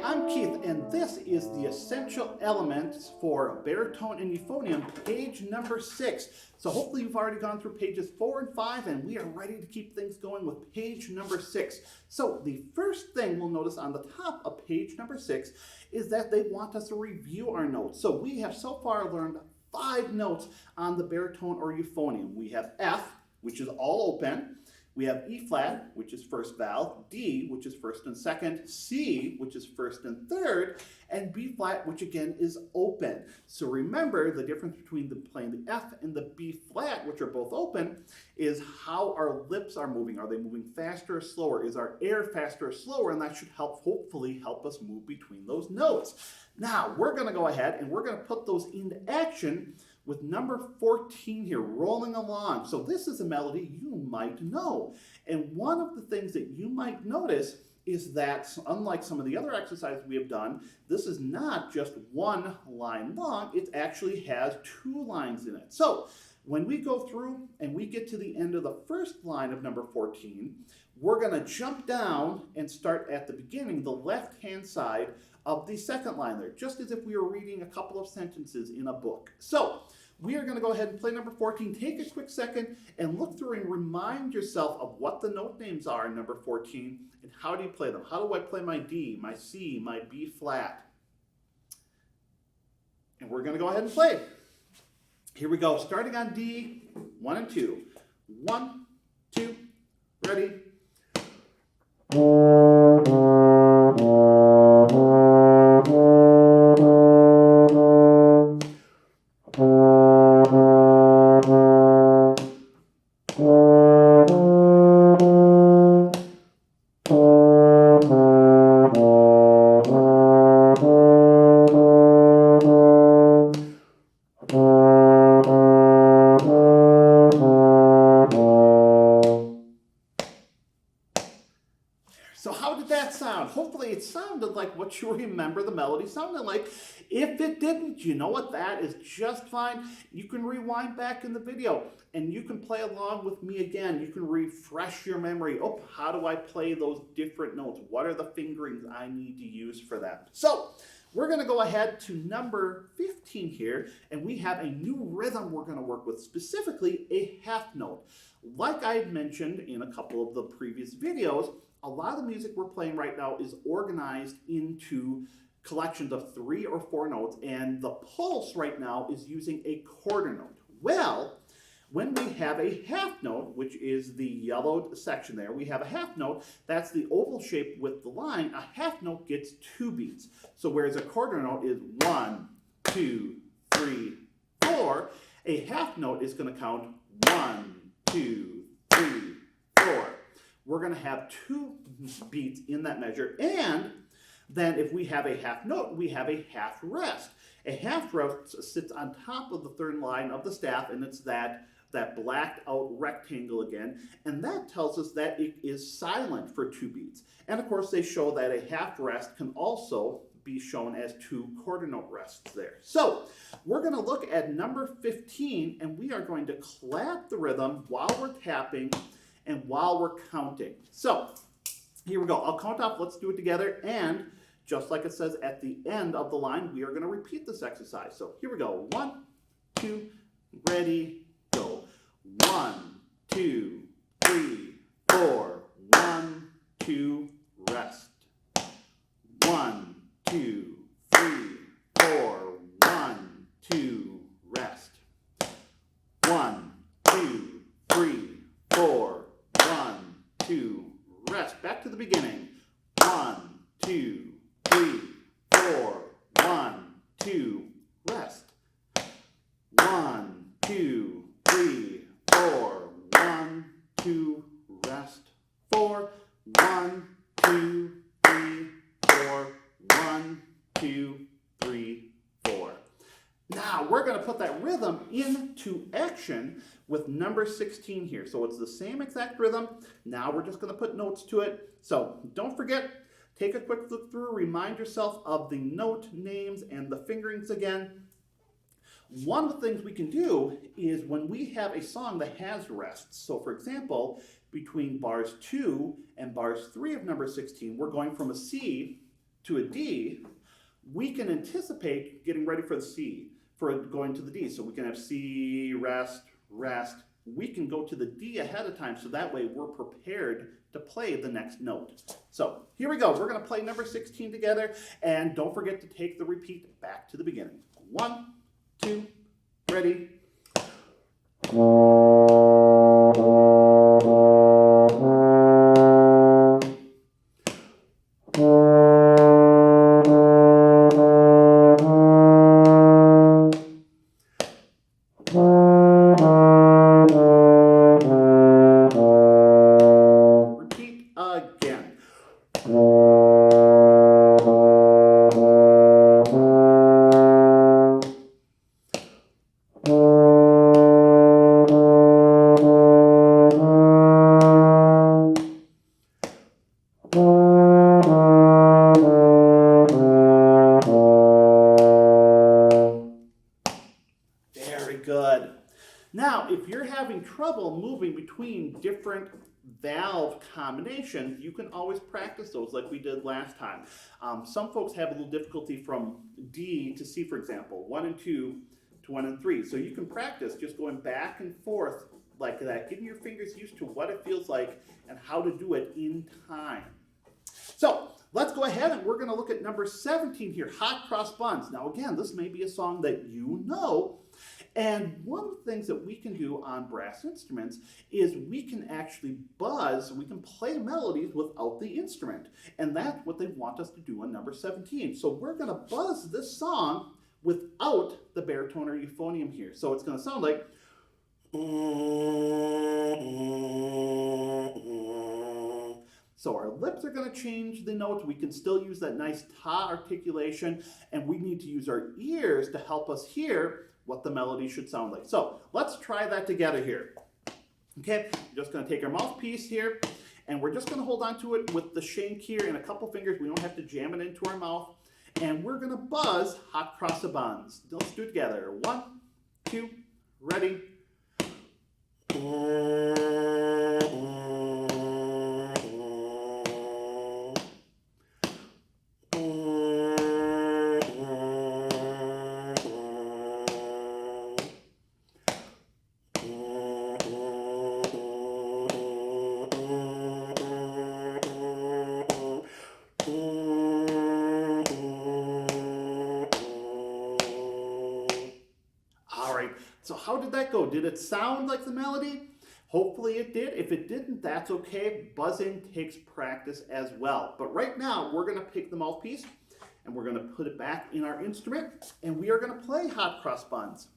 I'm Keith, and this is the essential elements for baritone and euphonium, page number 6. So hopefully you've already gone through pages 4 and 5, and we are ready to keep things going with page number 6. So the first thing we'll notice on the top of page number 6 is that they want us to review our notes. So we have so far learned 5 notes on the baritone or euphonium. We have F, which is all open. We have E flat, which is first valve, D, which is first and second, C, which is first and third, and B flat, which again is open. So remember, the difference between playing the F and the B flat, which are both open, is how our lips are moving. Are they moving faster or slower? Is our air faster or slower? And that should hopefully help us move between those notes. Now, we're going to go ahead and we're going to put those into action with number 14 here, rolling along. So this is a melody you might know. And one of the things that you might notice is that, unlike some of the other exercises we have done, this is not just one line long, it actually has 2 lines in it. So when we go through and we get to the end of the first line of number 14, we're going to jump down and start at the beginning, the left-hand side of the second line there, just as if we were reading a couple of sentences in a book. So we are going to go ahead and play number 14. Take a quick second and look through and remind yourself of what the note names are in number 14 and how do you play them. How do I play my D, my C, my B flat? And we're going to go ahead and play. Here we go, starting on D, 1 and 2. 1, 2, ready? So how did that sound? Hopefully it sounded like what you remember the melody sounded like. If it didn't, you know what, that is just fine. You can rewind back in the video and you can play along with me again. You can refresh your memory. Oh, how do I play those different notes? What are the fingerings I need to use for that? So we're going to go ahead to number 15 here, and we have a new rhythm we're going to work with, specifically a half note. Like I had mentioned in a couple of the previous videos, a lot of the music we're playing right now is organized into collections of 3 or 4 notes, and the pulse right now is using a quarter note. Well, when we have a half note, which is the yellowed section there, we have a half note, that's the oval shape with the line. A half note gets 2 beats. So whereas a quarter note is 1, 2, 3, 4, a half note is going to count 1, 2, 3, 4. We're going to have 2 beats in that measure, and then if we have a half note, we have a half rest. A half rest sits on top of the third line of the staff, and it's that blacked out rectangle again, and that tells us that it is silent for 2 beats. And of course they show that a half rest can also be shown as 2 quarter note rests there. So we're going to look at number 15, and we are going to clap the rhythm while we're tapping and while we're counting. So here we go. I'll count off. Let's do it together. And just like it says at the end of the line, we are going to repeat this exercise. So here we go. 1, 2, ready, go. 1, 2, 3, 4. 1, 2, rest. 1, 2, 3, 4. 1, 2, rest. 1, 2, 3, 4. 1, 2, rest. Back to the beginning. 1, 2, 3, 4. 1, 2, rest. 1, 2, 3, 4. 1, 2, rest. 4. 1, 2, 3, 4. 1, 2, 3, 4. Now we're going to put that rhythm into action with number 16 here. So it's the same exact rhythm. Now we're just going to put notes to it. So don't forget, take a quick look through, remind yourself of the note names and the fingerings again. One of the things we can do is when we have a song that has rests. So for example, between bars 2 and bars 3 of number 16, we're going from a C to a D, we can anticipate getting ready for the C, for going to the D. So we can have C, rest, rest. We can go to the D ahead of time, so that way we're prepared to play the next note. So here we go. We're going to play number 16 together, and don't forget to take the repeat back to the beginning. 1, 2, ready. Repeat again. Very good. Now, if you're having trouble moving between different valve combinations, you can always practice those like we did last time. Some folks have a little difficulty from D to C, for example, 1 and 2 to 1 and 3. So you can practice just going back and forth like that, getting your fingers used to what it feels like and how to do it in time. So let's go ahead and we're going to look at number 17 here, Hot Cross Buns. Now again, this may be a song that you know, and one of the things that we can do on brass instruments is we can actually buzz, we can play melodies without the instrument. And that's what they want us to do on number 17. So we're going to buzz this song without the baritone or euphonium here. So it's going to sound like... So our lips are going to change the notes. We can still use that nice ta articulation, and we need to use our ears to help us hear what the melody should sound like. So let's try that together here. Okay, we're just going to take our mouthpiece here, and we're just going to hold on to it with the shank here and a couple fingers. We don't have to jam it into our mouth. And we're going to buzz Hot Cross Buns. Let's do it together. 1, 2, ready. So how did that go? Did it sound like the melody? Hopefully it did. If it didn't, that's okay. Buzzing takes practice as well. But right now, we're going to pick the mouthpiece and we're going to put it back in our instrument and we are going to play Hot Cross Buns.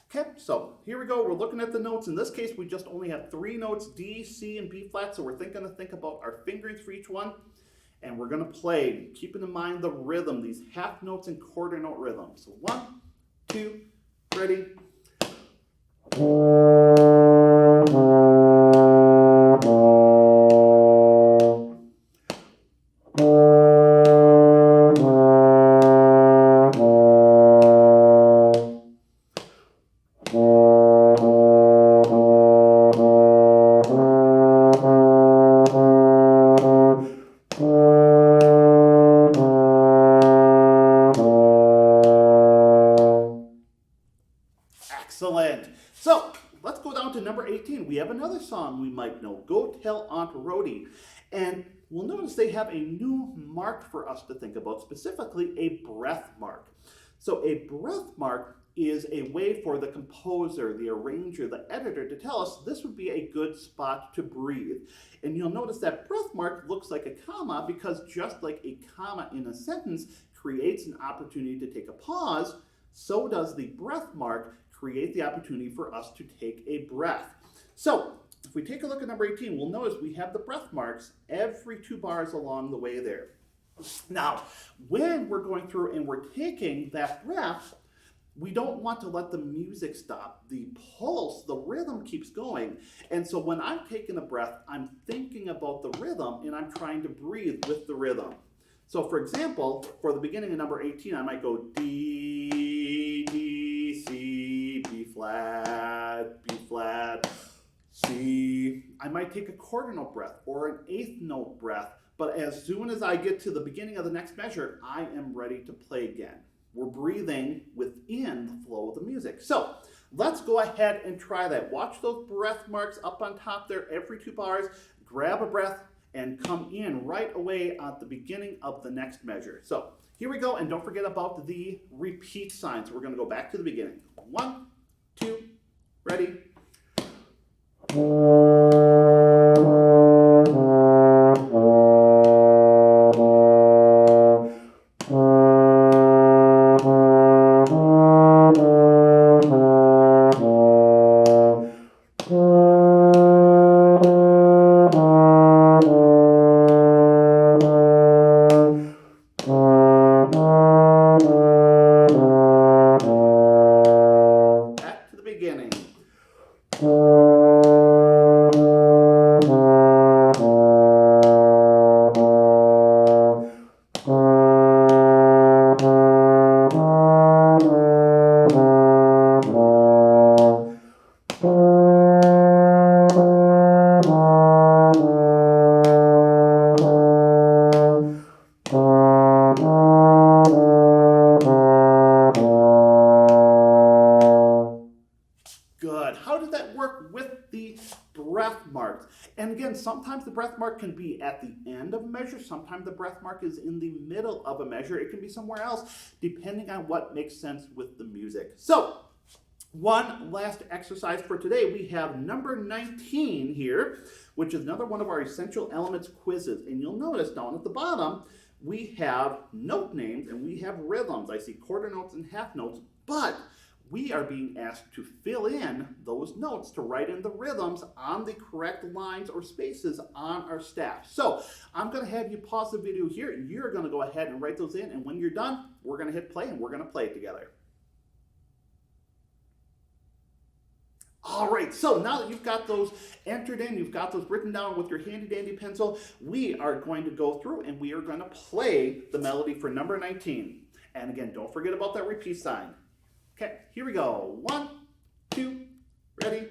Okay, so here we go. We're looking at the notes. In this case, we just only have 3 notes, D, C, and B flat. So we're going to think about our fingerings for each one. And we're going to play, keeping in mind the rhythm, these half notes and quarter note rhythms. So 1, 2, ready. Excellent. So let's go down to number 18. We have another song we might know, Go Tell Aunt Rhody. And we'll notice they have a new mark for us to think about, specifically a breath mark. So a breath mark is a way for the composer, the arranger, the editor to tell us this would be a good spot to breathe. And you'll notice that breath mark looks like a comma because just like a comma in a sentence creates an opportunity to take a pause, so does the breath mark create the opportunity for us to take a breath. So if we take a look at number 18, we'll notice we have the breath marks every 2 bars along the way there. Now, when we're going through and we're taking that breath, we don't want to let the music stop. The pulse, the rhythm keeps going. And so when I'm taking a breath, I'm thinking about the rhythm and I'm trying to breathe with the rhythm. So for example, for the beginning of number 18, I might go D, D, C, B flat, C. I might take a quarter note breath or an 8th note breath But as soon as I get to the beginning of the next measure, I am ready to play again. We're breathing within the flow of the music. So let's go ahead and try that. Watch those breath marks up on top there every 2 bars. Grab a breath and come in right away at the beginning of the next measure. So here we go, and don't forget about the repeat sign. So we're going to go back to the beginning. 1, 2, ready. Back to the beginning. Good. How did that work with the breath marks? And again, sometimes the breath mark can be at the end of a measure. Sometimes the breath mark is in the middle of a measure. It can be somewhere else, depending on what makes sense with the music. So, one last exercise for today. We have number 19 here, which is another one of our essential elements quizzes. And you'll notice down at the bottom, we have note names and we have rhythms. I see quarter notes and half notes, but we are being asked to fill in those notes to write in the rhythms on the correct lines or spaces on our staff. So I'm going to have you pause the video here. You're going to go ahead and write those in, and when you're done, we're going to hit play and we're going to play it together. All right, so now that you've got those entered in, you've got those written down with your handy dandy pencil, we are going to go through and we are going to play the melody for number 19. And again, don't forget about that repeat sign. Okay, here we go. 1, 2, ready.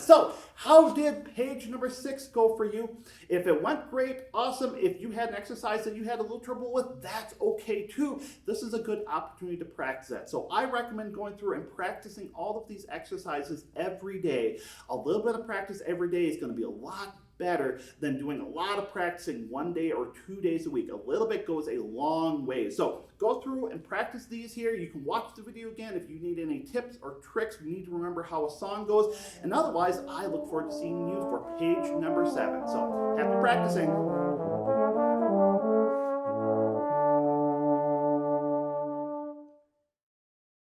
So, how did page number 6 go for you? If it went great, awesome. If you had an exercise that you had a little trouble with, that's okay too. This is a good opportunity to practice that. So I recommend going through and practicing all of these exercises every day. A little bit of practice every day is going to be a lot better than doing a lot of practicing 1 day or 2 days a week. A little bit goes a long way. So go through and practice these here. You can watch the video again if you need any tips or tricks. You need to remember how a song goes. And otherwise, I look forward to seeing you for page number 7. So happy practicing.